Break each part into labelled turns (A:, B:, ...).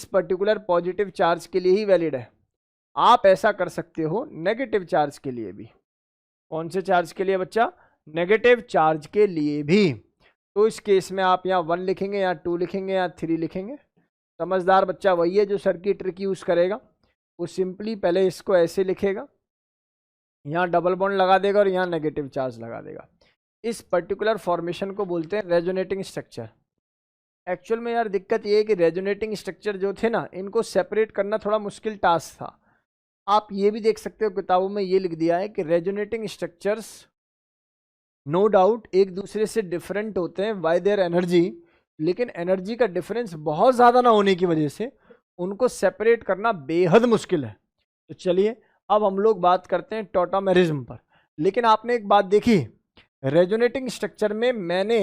A: इस particular positive charge के लिए ही वैलिड है। आप ऐसा कर सकते हो नेगेटिव चार्ज के लिए भी। कौन से चार्ज के लिए बच्चा? नेगेटिव चार्ज के लिए भी। तो इस केस में आप यहाँ 1 लिखेंगे, या 2 लिखेंगे, या 3 लिखेंगे। समझदार बच्चा वही है जो सर की ट्रिक यूज करेगा। वो सिंपली पहले इसको ऐसे लिखेगा, यहाँ डबल बॉन्ड लगा देगा और यहाँ नेगेटिव चार्ज लगा देगा। इस पर्टिकुलर फॉर्मेशन को बोलते हैं रेजोनेटिंग स्ट्रक्चर। एक्चुअल में यार दिक्कत ये है कि रेजोनेटिंग स्ट्रक्चर जो थे ना, इनको सेपरेट करना थोड़ा मुश्किल टास्क था। आप ये भी देख सकते हो किताबों में ये लिख दिया है कि रेजोनेटिंग स्ट्रक्चर्स नो डाउट एक दूसरे से डिफरेंट होते हैं बाय देयर एनर्जी, लेकिन एनर्जी का डिफरेंस बहुत ज़्यादा ना होने की वजह से उनको सेपरेट करना बेहद मुश्किल है। तो चलिए अब हम लोग बात करते हैं टॉटोमेरिज्म पर। लेकिन आपने एक बात देखी, रेजोनेटिंग स्ट्रक्चर में मैंने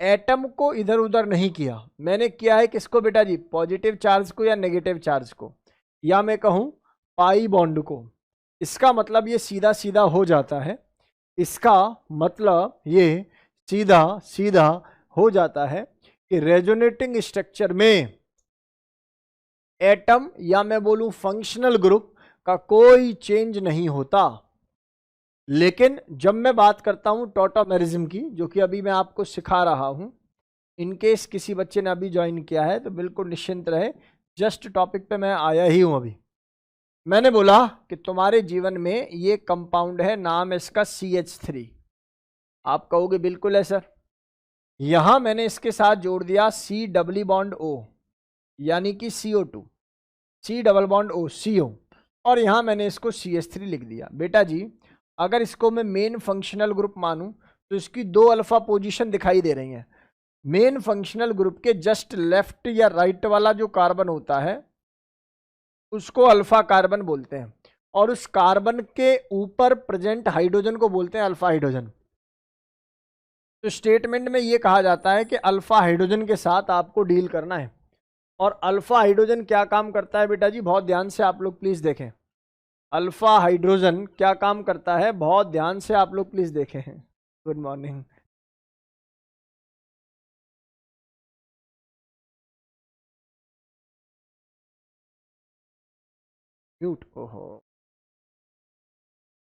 A: एटम को इधर उधर नहीं किया। मैंने किया है किसको बेटा जी? पॉजिटिव चार्ज को या नेगेटिव चार्ज को, या मैं कहूँ पाई बॉन्ड को। इसका मतलब ये सीधा सीधा हो जाता है, इसका मतलब ये सीधा सीधा हो जाता है कि रेजोनेटिंग स्ट्रक्चर में एटम या मैं बोलूं फंक्शनल ग्रुप का कोई चेंज नहीं होता। लेकिन जब मैं बात करता हूं टॉटोमेरिज्म की, जो कि अभी मैं आपको सिखा रहा हूं, इनकेस किसी बच्चे ने अभी ज्वाइन किया है तो बिल्कुल निश्चिंत रहे, जस्ट टॉपिक पे मैं आया ही हूं अभी। मैंने बोला कि तुम्हारे जीवन में ये कंपाउंड है, नाम है इसका CH3। आप कहोगे बिल्कुल है सर। यहां मैंने इसके साथ जोड़ दिया C डबल बॉन्ड O, यानी कि CO2, C double bond O CO, और यहां मैंने इसको CH3 लिख दिया। बेटा जी अगर इसको मैं मेन फंक्शनल ग्रुप मानूं तो इसकी 2 अल्फा पोजीशन दिखाई दे रही हैं। मेन फंक्शनल ग्रुप के जस्ट लेफ्ट या राइट वाला जो कार्बन होता है उसको अल्फा कार्बन बोलते हैं, और उस कार्बन के ऊपर प्रेजेंट हाइड्रोजन को बोलते हैं अल्फा हाइड्रोजन। तो स्टेटमेंट में ये कहा जाता है कि अल्फा हाइड्रोजन के साथ आपको डील करना है। और अल्फा हाइड्रोजन क्या काम करता है बेटा जी? बहुत ध्यान से आप लोग प्लीज देखें। अल्फा हाइड्रोजन क्या काम करता है? बहुत ध्यान से आप लोग प्लीज देखें। Good morning. म्यूट। ओहो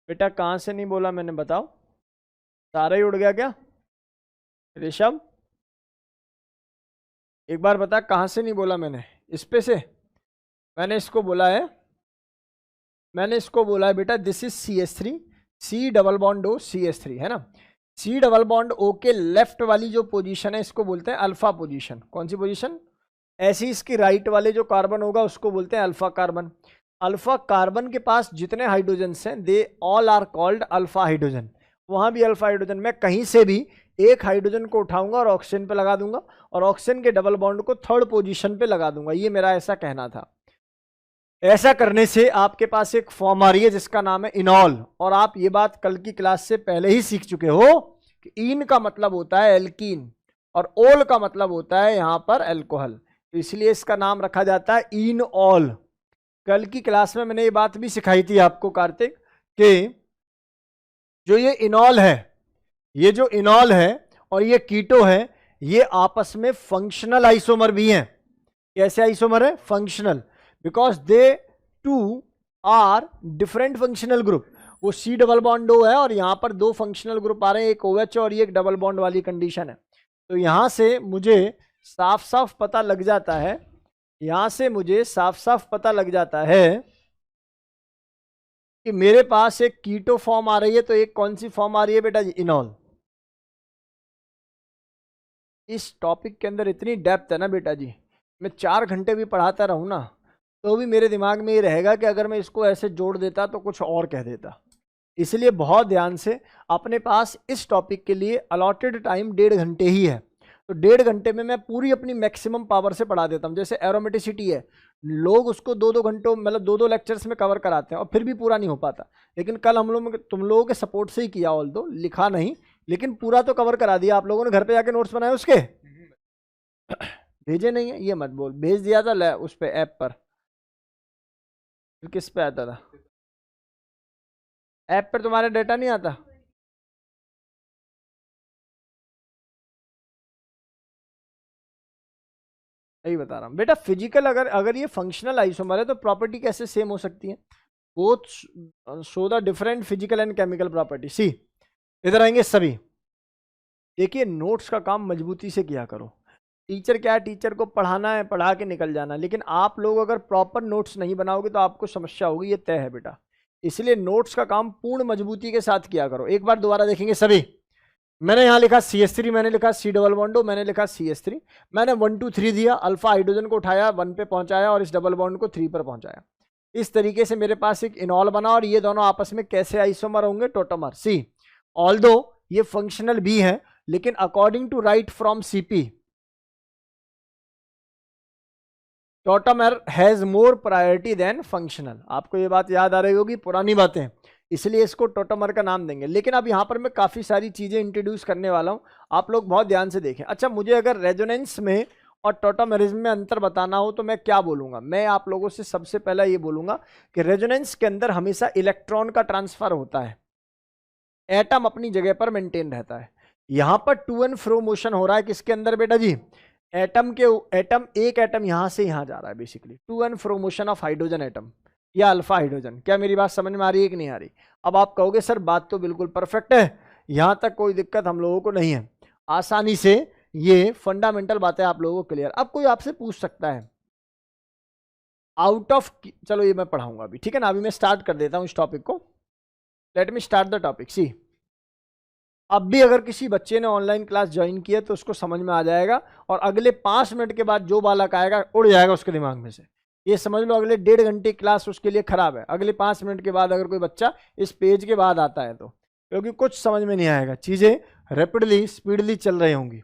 A: बेटा कहां से नहीं बोला मैंने? बताओ, सारा ही उड़ गया क्या? ऋषभ एक बार बता कहां से नहीं बोला मैंने? इस पे से मैंने इसको बोला है, मैंने इसको बोला है बेटा this is CH3, C double bond O CH3 है ना। C डबल बॉन्ड O के लेफ्ट वाली जो पोजीशन है इसको बोलते हैं अल्फा पोजीशन। कौन सी पोजीशन? ऐसी इसकी राइट वाले जो कार्बन होगा उसको बोलते हैं अल्फा कार्बन। अल्फा कार्बन के पास जितने हाइड्रोजन हैं they all are called alpha hydrogen. वहां भी अल्फा हाइड्रोजन, मैं कहीं से भी एक हाइड्रोजन को उठाऊंगा और ऑक्सीजन पे लगा दूंगा, और ऑक्सीजन के डबल बॉन्ड को थर्ड पोजीशन पे लगा दूंगा। ये मेरा ऐसा कहना था। ऐसा करने से आपके पास एक फॉर्म आ रही है जिसका नाम है इनॉल, और आप ये बात कल की क्लास से पहले ही सीख चुके हो कि इन का मतलब होता है एल्कीन और ओल का मतलब होता है यहां पर एल्कोहल, इसलिए इसका नाम रखा जाता है इनऑल। कल की क्लास में मैंने ये बात भी सिखाई थी आपको कार्तिक कि जो ये इनॉल है, ये जो इनॉल है और ये कीटो है, ये आपस में फंक्शनल आइसोमर भी हैं। कैसे आइसोमर है? Functional, because they two are different functional group. वो C डबल बॉन्ड O है और यहां पर 2 फंक्शनल ग्रुप आ रहे हैं, एक OH और ये एक डबल बॉन्ड वाली कंडीशन है। तो यहां से मुझे साफ साफ पता लग जाता है, यहां से मुझे साफ साफ पता लग जाता है कि मेरे पास एक कीटो फॉर्म आ रही है, तो एक कौन सी फॉर्म आ रही है बेटा जी? इनॉल। इस टॉपिक के अंदर इतनी डेप्थ है ना बेटा जी, मैं 4 घंटे भी पढ़ाता रहूं ना तो भी मेरे दिमाग में ये रहेगा कि अगर मैं इसको ऐसे जोड़ देता तो कुछ और कह देता। इसलिए बहुत ध्यान से, अपने पास इस टॉपिक के लिए अलॉटेड टाइम 1.5 घंटे ही है, तो 1.5 घंटे में मैं पूरी अपनी मैक्सिमम पावर से पढ़ा देता हूँ। जैसे एरोमेटिसिटी है, लोग उसको 2-2 घंटों मतलब 2-2 लेक्चर्स में कवर कराते हैं और फिर भी पूरा नहीं हो पाता। लेकिन कल हम लोग तुम लोगों के सपोर्ट से ही किया, ऑल दो लिखा नहीं, लेकिन पूरा तो कवर करा दिया। आप लोगों ने घर पे जाके नोट्स बनाए उसके? भेजे नहीं है ये मत बोल, भेज दिया था उस पे ऐप पर। फिर किस पे आता था? ऐप पर तुम्हारा डेटा नहीं आता? यही बता रहा हूँ बेटा। फिजिकल अगर ये फंक्शनल आइसोमर है तो प्रॉपर्टी कैसे सेम हो सकती है? Both show the different physical and chemical property. See इधर आएंगे सभी। देखिए नोट्स का काम मजबूती से किया करो। टीचर क्या है, टीचर को पढ़ाना है, पढ़ा के निकल जाना, लेकिन आप लोग अगर प्रॉपर नोट्स नहीं बनाओगे तो आपको समस्या होगी, ये तय है बेटा। इसलिए नोट्स का काम पूर्ण मजबूती के साथ किया करो। एक बार दोबारा देखेंगे सभी। मैंने यहां लिखा CH3, मैंने लिखा C डबल बॉन्डो, मैंने लिखा CH3, मैंने 1 2 3 दिया, अल्फा हाइड्रोजन को उठाया 1 पे पहुंचाया और इस डबल बॉन्ड को 3 पर पहुंचाया। इस तरीके से मेरे पास एक इनॉल बना और ये दोनों आपस में कैसे आइसोमर होंगे? टोटोमर। सी ऑल्दो ये फंक्शनल भी है, लेकिन according to right from CP tautomer has more priority than functional. आपको ये बात याद आ रही होगी, पुरानी बातें, इसलिए इसको टोटोमर का नाम देंगे। लेकिन अब यहाँ पर मैं काफ़ी सारी चीज़ें इंट्रोड्यूस करने वाला हूँ, आप लोग बहुत ध्यान से देखें। अच्छा, मुझे अगर रेजोनेंस में और टोटोमेरिज्म में अंतर बताना हो तो मैं क्या बोलूँगा? मैं आप लोगों से सबसे पहला ये बोलूँगा कि रेजोनेंस के अंदर हमेशा इलेक्ट्रॉन का ट्रांसफर होता है, एटम अपनी जगह पर मेंटेन रहता है। यहाँ पर टू एंड फ्रो मोशन हो रहा है किसके अंदर बेटा जी? एटम एक एटम यहाँ से यहाँ जा रहा है, basically to and fro motion of hydrogen atom या अल्फा हाइड्रोजन। क्या मेरी बात समझ में आ रही है कि नहीं आ रही? अब आप कहोगे सर बात तो बिल्कुल परफेक्ट है, यहाँ तक कोई दिक्कत हम लोगों को नहीं है, आसानी से ये फंडामेंटल बातें आप लोगों को क्लियर। अब कोई आपसे पूछ सकता है आउट ऑफ, चलो ये मैं पढ़ाऊंगा अभी, ठीक है ना? अभी मैं स्टार्ट कर देता हूँ इस टॉपिक को। Let me start the topic. See अब भी अगर किसी बच्चे ने ऑनलाइन क्लास ज्वाइन की है तो उसको समझ में आ जाएगा, और अगले 5 मिनट के बाद जो बालक आएगा उड़ जाएगा उसके दिमाग में से। ये समझ लो अगले 1.5 घंटे क्लास उसके लिए खराब है। अगले 5 मिनट के बाद अगर कोई बच्चा इस पेज के बाद आता है तो, क्योंकि कुछ समझ में नहीं आएगा, चीज़ें रैपिडली स्पीडली चल रही होंगी।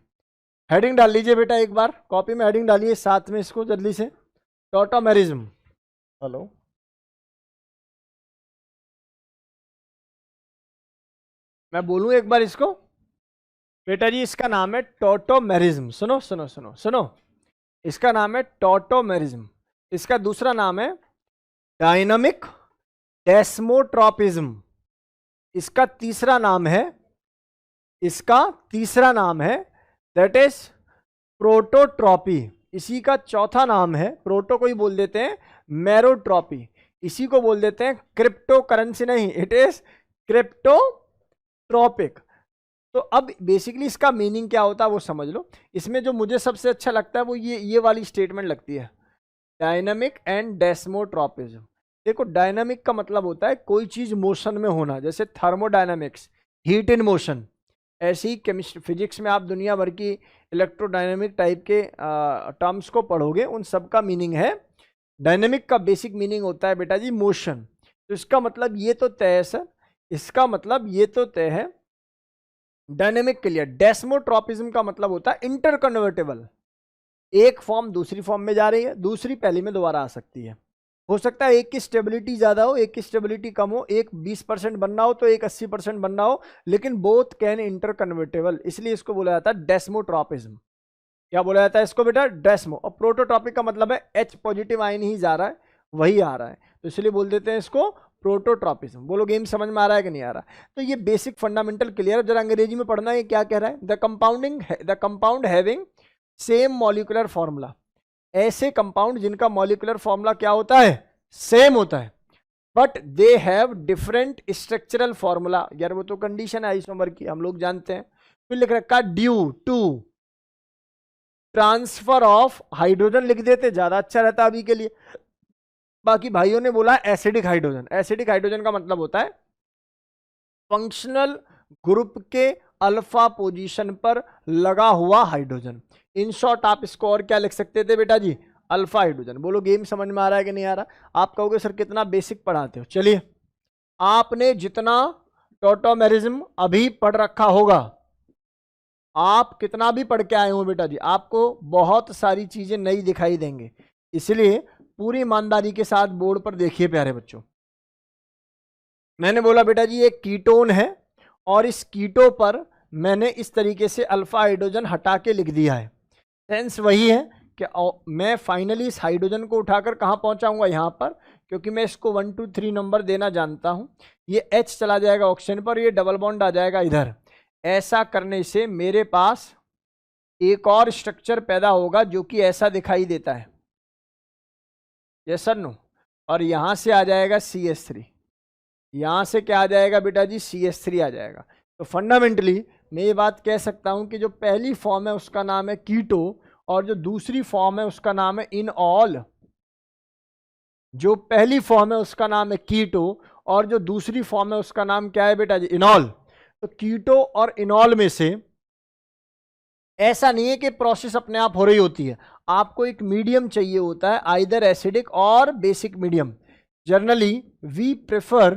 A: हेडिंग डाल लीजिए बेटा, एक बार कॉपी में हेडिंग डालिए साथ में इसको जल्दी से, टोटोमेरिज्म। हेलो, मैं बोलूँ एक बार इसको बेटा जी, इसका नाम है टोटोमेरिज्म। सुनो सुनो सुनो सुनो, इसका नाम है टोटोमेरिज्म। इसका दूसरा नाम है डायनामिक डेस्मोट्रोपिज्म। इसका तीसरा नाम है दैट इज प्रोटोट्रॉपी। इसी का चौथा नाम है, प्रोटो को ही बोल देते हैं मेरोट्रॉपी, इसी को बोल देते हैं क्रिप्टो करेंसी, नहीं इट इज क्रिप्टोट्रॉपिक। तो अब बेसिकली इसका मीनिंग क्या होता है वो समझ लो। इसमें जो मुझे सबसे अच्छा लगता है वो ये वाली स्टेटमेंट लगती है, डायनामिक एंड डेस्मोट्रोपिज्म। देखो डायनामिक का मतलब होता है कोई चीज मोशन में होना, जैसे थर्मोडायनामिक्स, हीट इन मोशन। ऐसे ही केमिस्ट्री फिजिक्स में आप दुनिया भर की इलेक्ट्रोडायनामिक टाइप के टर्म्स को पढ़ोगे, उन सब का मीनिंग है, डायनामिक का बेसिक मीनिंग होता है बेटा जी मोशन। तो इसका मतलब ये तो तय है सर, इसका मतलब ये तो तय है डायनेमिक के लिए। डेस्मोट्रोपिज्म का मतलब होता है इंटरकन्वर्टेबल, एक फॉर्म दूसरी फॉर्म में जा रही है, दूसरी पहली में दोबारा आ सकती है। हो सकता है एक की स्टेबिलिटी ज्यादा हो, एक की स्टेबिलिटी कम हो, एक 20% बनना हो तो एक 80% बनना हो, लेकिन बोथ कैन इंटरकन्वर्टेबल, इसलिए इसको बोला जाता है डेस्मोट्रोपिज्म। क्या बोला जाता है इसको बेटा? डेस्मो। और प्रोटोट्रॉपिक का मतलब है H पॉजिटिव आयन ही जा रहा है, वही आ रहा है, तो इसलिए बोल देते हैं इसको प्रोटोट्रॉपिज्म। बोलो गेम समझ में आ रहा है कि नहीं आ रहा? तो ये बेसिक फंडामेंटल क्लियर। जरा अंग्रेजी में पढ़ना है क्या कह रहा है। The compound having same molecular formula, ऐसे कंपाउंड जिनका मॉलिक्यूलर फॉर्मूला क्या होता है? सेम होता है, but they have different structural formula. यार वो तो कंडीशन है आइसोमर की, हम लोग जानते हैं। फिर लिख रखा due to transfer of hydrogen, लिख देते ज्यादा अच्छा रहता अभी के लिए। बाकी भाइयों ने बोला एसिडिक हाइड्रोजन। एसिडिक हाइड्रोजन का मतलब होता है फंक्शनल ग्रुप के अल्फा पोजीशन पर लगा हुआ हाइड्रोजन। इन शॉर्ट आप इसको और क्या लिख सकते थे बेटा जी? Alpha hydrogen. बोलो गेम समझ में आ रहा है कि नहीं आ रहा? आप कहोगे सर कितना बेसिक पढ़ाते हो। चलिए, आपने जितना टोटोमेरिज्म अभी पढ़ रखा होगा, आप कितना भी पढ़ के आए हो बेटा जी, आपको बहुत सारी चीजें नई दिखाई देंगे, इसलिए पूरी ईमानदारी के साथ बोर्ड पर देखिए प्यारे बच्चों। मैंने बोला बेटा जी एक कीटोन है, और इस कीटो पर मैंने इस तरीके से अल्फा हाइड्रोजन हटा के लिख दिया है। सेंस वही है कि मैं फाइनली इस हाइड्रोजन को उठाकर कहाँ पहुंचाऊंगा? यहाँ पर, क्योंकि मैं इसको 1 2 3 नंबर देना जानता हूँ। ये H चला जाएगा ऑक्सीजन पर, ये डबल बॉन्ड आ जाएगा इधर। ऐसा करने से मेरे पास एक और स्ट्रक्चर पैदा होगा जो कि ऐसा दिखाई देता है, यस सर नो, और यहां से आ जाएगा CH3, यहां से क्या आ जाएगा बेटा जी, CH3 आ जाएगा। तो फंडामेंटली मैं ये बात कह सकता हूं कि जो पहली फॉर्म है उसका नाम है कीटो, और जो दूसरी फॉर्म है उसका नाम है इनऑल। जो पहली फॉर्म है उसका नाम है कीटो, और जो दूसरी फॉर्म है उसका नाम क्या है बेटा जी, इनॉल। तो कीटो और इनॉल में से ऐसा नहीं है कि प्रोसेस अपने आप हो रही होती है, आपको एक मीडियम चाहिए होता है, आइदर एसिडिक और basic medium. Generally we prefer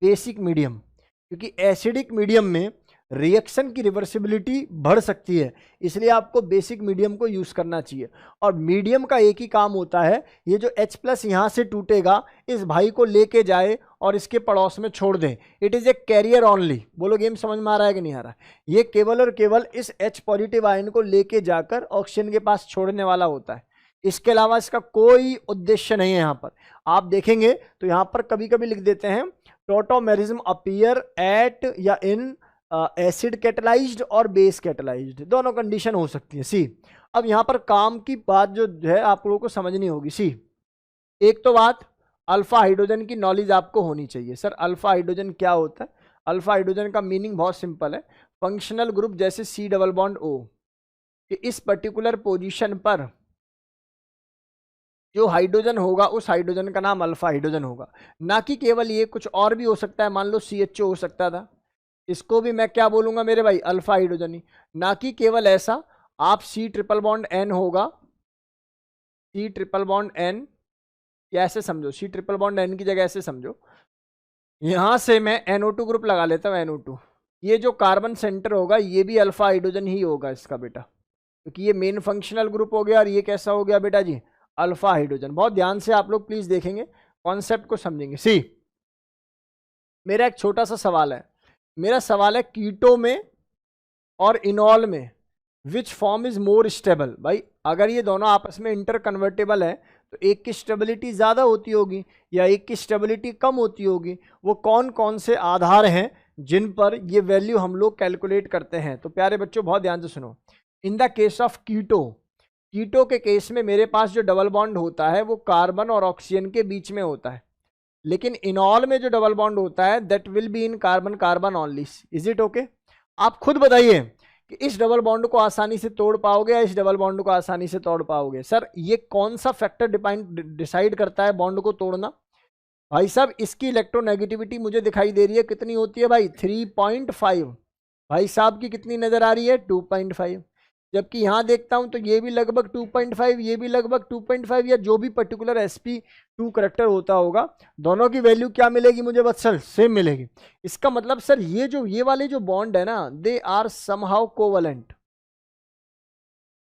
A: basic medium, क्योंकि एसिडिक मीडियम में रिएक्शन की रिवर्सिबिलिटी बढ़ सकती है, इसलिए आपको बेसिक मीडियम को यूज करना चाहिए। और मीडियम का एक ही काम होता है, ये जो H+ यहां से टूटेगा इस भाई को लेके जाए और इसके पड़ोस में छोड़ दें। It is a carrier only. बोलो गेम समझ में आ रहा है कि नहीं आ रहा है? ये केवल और केवल इस H+ आयन को लेके जाकर ऑक्सीजन के पास छोड़ने वाला होता है, इसके अलावा इसका कोई उद्देश्य नहीं है। यहां पर आप देखेंगे तो यहां पर कभी कभी लिख देते हैं टॉटोमेरिज्म अपीयर एट या इन एसिड कैटेलाइज्ड और बेस कैटेलाइज्ड, दोनों कंडीशन हो सकती है। सी, अब यहां पर काम की बात जो है आप लोगों को समझनी होगी। सी, एक तो बात अल्फा हाइड्रोजन की नॉलेज आपको होनी चाहिए। सर अल्फा हाइड्रोजन क्या होता है? अल्फा हाइड्रोजन का मीनिंग बहुत सिंपल है, फंक्शनल ग्रुप जैसे C+O कि इस पर्टिकुलर पोजीशन पर जो हाइड्रोजन होगा उस हाइड्रोजन का नाम अल्फा हाइड्रोजन होगा। ना कि केवल ये, कुछ और भी हो सकता है, मान लो CHO हो सकता था, इसको भी मैं क्या बोलूंगा मेरे भाई, अल्फा हाइड्रोजन ही। ना कि केवल ऐसा, आप C∧N होगा, C∧N, या ऐसे समझो, C∧N की जगह ऐसे समझो, यहां से मैं NO2 ग्रुप लगा लेता हूं, NO2, ये जो कार्बन सेंटर होगा ये भी अल्फा हाइड्रोजन ही होगा इसका बेटा, क्योंकि ये मेन फंक्शनल ग्रुप हो गया और ये कैसा हो गया बेटा जी, अल्फा हाइड्रोजन। बहुत ध्यान से आप लोग प्लीज देखेंगे, कॉन्सेप्ट को समझेंगे। सी, मेरा एक छोटा सा सवाल है, मेरा सवाल है कीटो में और इनॉल में विच फॉर्म इज मोर स्टेबल। भाई अगर ये दोनों आपस में इंटर कन्वर्टेबल है तो एक की स्टेबिलिटी ज्यादा होती होगी या एक की स्टेबिलिटी कम होती होगी। वो कौन कौन से आधार हैं जिन पर ये वैल्यू हम लोग कैलकुलेट करते हैं? तो प्यारे बच्चों बहुत ध्यान से सुनो। In the case of keto, keto के केस में मेरे पास जो डबल बॉन्ड होता है वो कार्बन और ऑक्सीजन के बीच में होता है, लेकिन इनॉल में जो डबल बॉन्ड होता है that will be in carbon carbon only. Is it okay? आप खुद बताइए कि इस डबल बॉन्ड को आसानी से तोड़ पाओगे या इस डबल बॉन्ड को आसानी से तोड़ पाओगे? सर ये कौन सा फैक्टर डिसाइड करता है बॉन्ड को तोड़ना? भाई साहब इसकी इलेक्ट्रोनेगेटिविटी मुझे दिखाई दे रही है, कितनी होती है भाई, 3.5। भाई साहब की कितनी नजर आ रही है, 2.5। जबकि यहां देखता हूं तो ये भी लगभग 2.5, ये भी लगभग 2.5, या जो भी पर्टिकुलर sp2 करेक्टर होता होगा, दोनों की वैल्यू क्या मिलेगी मुझे बच्चों, सेम मिलेगी। इसका मतलब सर ये वाले जो बॉन्ड है ना, दे आर समहाउ कोवलेंट।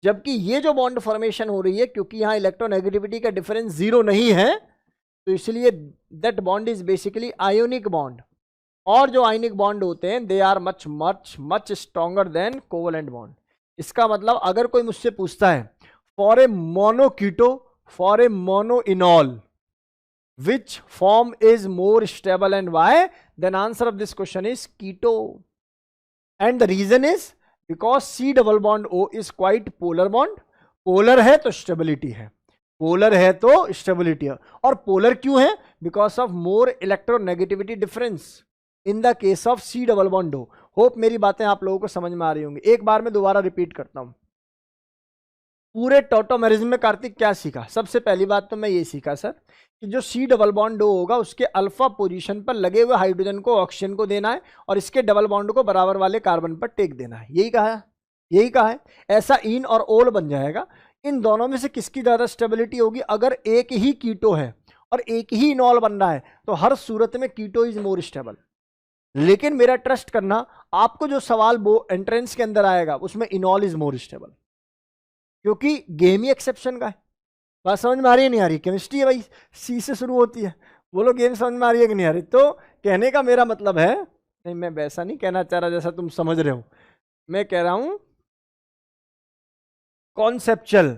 A: जबकि ये जो बॉन्ड फॉर्मेशन हो रही है, क्योंकि यहां इलेक्ट्रोनेगेटिविटी का डिफरेंस 0 नहीं है, तो इसलिए that bond is basically ionic bond. और जो आयनिक बॉन्ड होते हैं they are much much much stronger than covalent bond. इसका मतलब अगर कोई मुझसे पूछता है for a mono keto, for a mono enol, which form is more stable and why, then answer of this question is keto. And the reason is because C+O is quite polar bond. Polar है तो stability है, polar है तो stability है। और polar क्यों है? Because of more electronegativity difference in the case of C+O। Hope मेरी बातें आप लोगों को समझ में आ रही होंगी। एक बार मैं दोबारा रिपीट करता हूं। पूरे टॉटोमेरिज्म में कार्तिक क्या सीखा? सबसे पहली बात तो मैं ये सीखा सर कि जो C+O होगा उसके अल्फा पोजीशन पर लगे हुए हाइड्रोजन को ऑक्सीजन को देना है और इसके डबल बॉन्ड को बराबर वाले कार्बन पर टेक देना है। यही कहा है, यही कहा है। ऐसा इन और ओल बन जाएगा। इन दोनों में से किसकी ज्यादा स्टेबिलिटी होगी? अगर एक ही कीटो है और एक ही इनॉल बन रहा है तो हर सूरत में कीटो इज मोर स्टेबल। लेकिन मेरा ट्रस्ट करना, आपको जो सवाल वो एंट्रेंस के अंदर आएगा उसमें इनॉल इज मोर स्टेबल, क्योंकि गेम ही एक्सेप्शन का है। बात समझ में आ रही है नहीं आ रही? केमिस्ट्री है भाई, सी से शुरू होती है। बोलो गेम समझ में आ रही है कि नहीं आ रही? तो कहने का मेरा मतलब है, नहीं मैं वैसा नहीं कहना चाह रहा जैसा तुम समझ रहे हो, मैं कह रहा हूं कॉन्सेप्चुअल,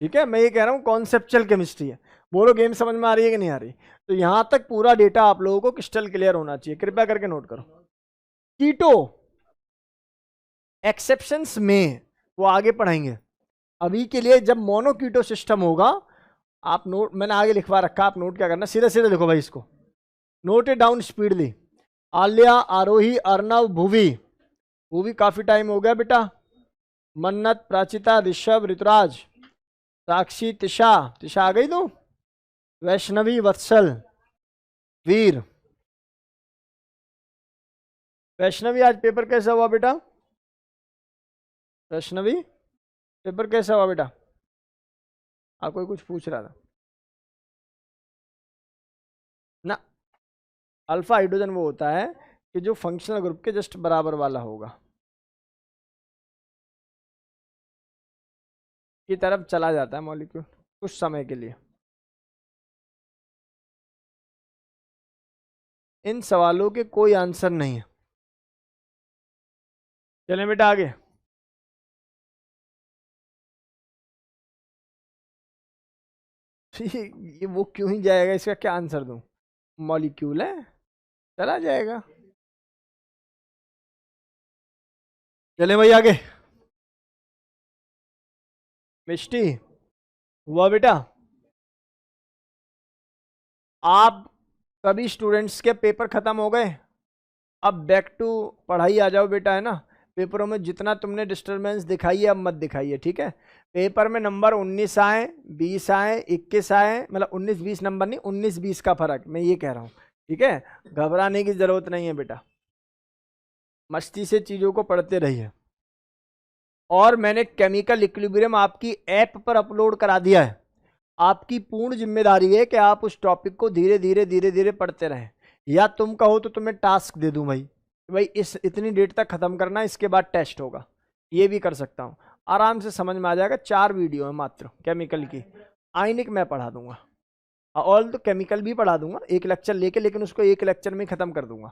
A: ठीक है, मैं ये कह रहा हूं कॉन्सेप्चुअल केमिस्ट्री है। बोलो गेम समझ में आ रही है कि नहीं आ रही? तो यहां तक पूरा डेटा आप लोगों को क्रिस्टल क्लियर होना चाहिए, कृपया करके नोट करो। कीटो एक्सेप्शंस में वो आगे पढ़ाएंगे। अभी के लिए जब मोनोकीटो सिस्टम होगा, आप नोट, मैंने आगे लिखवा रखा, आप नोट क्या करना, सीधे सीधे लिखो भाई इसको, नोट इट डाउन स्पीडली। आल्या, आरोही, अर्णव, भुवी, भुवी काफी टाइम हो गया बेटा, मन्नत, प्राचिता, ऋषभ, ऋतुराज, साक्षी, तिशा, तिशा आ गई तो, वैष्णवी, वत्सल, वीर। वैष्णवी आज पेपर कैसा हुआ बेटा? वैष्णवी पेपर कैसा हुआ बेटा? आप कोई कुछ पूछ रहा था ना। अल्फा हाइड्रोजन वो होता है कि जो फंक्शनल ग्रुप के जस्ट बराबर वाला होगा, की तरफ चला जाता है मॉलिक्यूल कुछ समय के लिए। इन सवालों के कोई आंसर नहीं है। चलें बेटा आगे। ये वो क्यों ही जाएगा, इसका क्या आंसर दूं? मॉलिक्यूल है, चला जाएगा। चले भाई आगे। मिष्टी हुआ बेटा? आप सभी स्टूडेंट्स के पेपर खत्म हो गए, अब बैक टू पढ़ाई आ जाओ बेटा, है ना। पेपरों में जितना तुमने डिस्टरबेंस दिखाई है अब मत दिखाइए, ठीक है। पेपर में नंबर 19 आए, 20 आए, 21 आए, मतलब 19-20 नंबर नहीं, 19-20 का फर्क, मैं ये कह रहा हूँ, ठीक है। घबराने की जरूरत नहीं है बेटा, मस्ती से चीजों को पढ़ते रहिए। और मैंने केमिकल इक्विलिब्रियम आपकी ऐप पर अपलोड करा दिया है। आपकी पूर्ण जिम्मेदारी है कि आप उस टॉपिक को धीरे धीरे धीरे धीरे पढ़ते रहें, या तुम कहो तो तुम्हें टास्क दे दूं भाई इस इतनी डेट तक खत्म करना, इसके बाद टेस्ट होगा, ये भी कर सकता हूं। आराम से समझ में आ जाएगा। 4 वीडियो है मात्र केमिकल की, आयनिक मैं पढ़ा दूंगा, ऑल तो केमिकल भी पढ़ा दूंगा एक लेक्चर लेके, लेकिन उसको एक लेक्चर में खत्म कर दूंगा।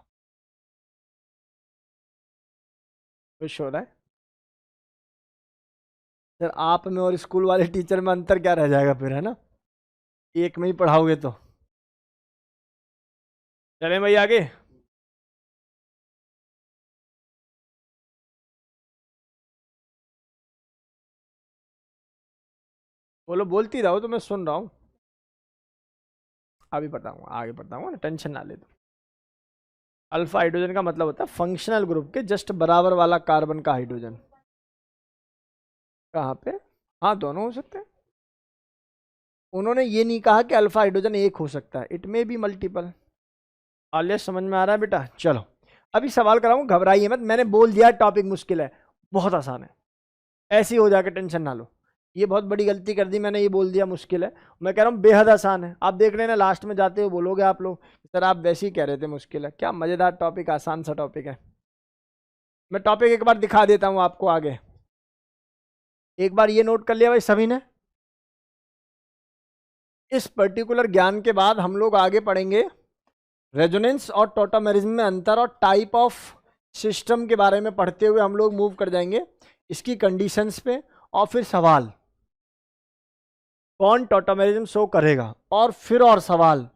A: खुश हो रहा है सर? आप में और स्कूल वाले टीचर में अंतर क्या रह जाएगा फिर, है ना, एक में ही पढ़ाओगे तो। चलें भाई आगे। बोलो, बोलती रहो तो मैं सुन रहा हूँ। अभी बताऊंगा, आगे बताऊंगा ना, टेंशन ना ले दो। अल्फा हाइड्रोजन का मतलब होता है फंक्शनल ग्रुप के जस्ट बराबर वाला कार्बन का हाइड्रोजन। कहाँ पे? हाँ, दोनों हो सकते हैं। उन्होंने ये नहीं कहा कि अल्फा हाइड्रोजन एक हो सकता है, it may be multiple. Alia समझ में आ रहा है बेटा? चलो अभी सवाल कराऊं, घबराइए मत, मैंने बोल दिया टॉपिक मुश्किल है, बहुत आसान है, ऐसी हो जाकर टेंशन ना लो। ये बहुत बड़ी गलती कर दी मैंने, ये बोल दिया मुश्किल है, मैं कह रहा हूँ बेहद आसान है। आप देख लेना लास्ट में जाते हुए बोलोगे आप लोग, सर आप वैसे ही कह रहे थे मुश्किल है। क्या मजेदार टॉपिक, आसान सा टॉपिक है। मैं टॉपिक एक बार दिखा देता हूँ आपको आगे, एक बार ये नोट कर लिया भाई सभी ने। इस पर्टिकुलर ज्ञान के बाद हम लोग आगे पढ़ेंगे रेजोनेंस और टॉटोमेरिज्म में अंतर, और टाइप ऑफ सिस्टम के बारे में पढ़ते हुए हम लोग मूव कर जाएंगे इसकी कंडीशंस पे, और फिर सवाल कौन टॉटोमेरिज्म शो करेगा, और फिर और सवाल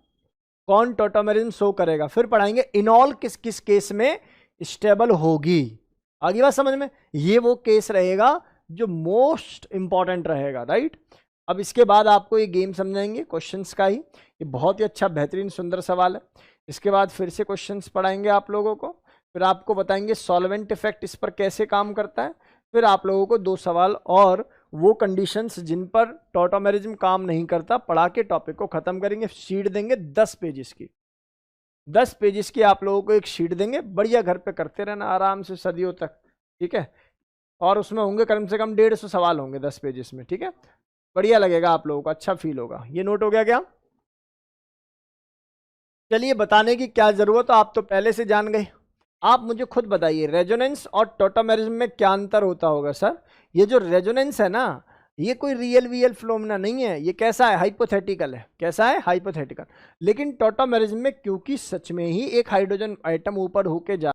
A: कौन टॉटोमेरिज्म शो करेगा, फिर पढ़ाएंगे इनॉल किस किस केस में स्टेबल होगी। आगे बात समझ में? ये वो केस रहेगा जो मोस्ट इंपॉर्टेंट रहेगा, राइट। अब इसके बाद आपको ये गेम समझाएंगे क्वेश्चंस का ही, ये बहुत ही अच्छा बेहतरीन सुंदर सवाल है। इसके बाद फिर से क्वेश्चंस पढ़ाएंगे आप लोगों को, फिर आपको बताएंगे सॉल्वेंट इफेक्ट इस पर कैसे काम करता है, फिर आप लोगों को 2 सवाल और वो कंडीशंस जिन पर टॉटोमेरिज्म काम नहीं करता पढ़ा के टॉपिक को खत्म करेंगे। शीट देंगे 10 पेजेस की, 10 पेजेस की आप लोगों को एक शीट देंगे, बढ़िया घर पे करते रहना आराम से सदियों तक, ठीक है। और उसमें होंगे कम से कम 150 सवाल होंगे 10 पेजेस में, ठीक है। बढ़िया लगेगा आप लोगों को, अच्छा फील होगा। ये नोट हो गया क्या? चलिए, बताने की क्या जरूरत है, आप तो पहले से जान गए। आप मुझे खुद बताइए रेजोनेंस और टॉटोमेरिज्म में क्या अंतर होता होगा सर? ये जो रेजोनेंस है ना, ये कोई रियल फिनोमेना नहीं है, ये कैसा है, हाइपोथेटिकल है। कैसा है? हाइपोथेटिकल। लेकिन टॉटोमेरिज्म में क्योंकि सच में ही एक हाइड्रोजन एटम ऊपर होके जा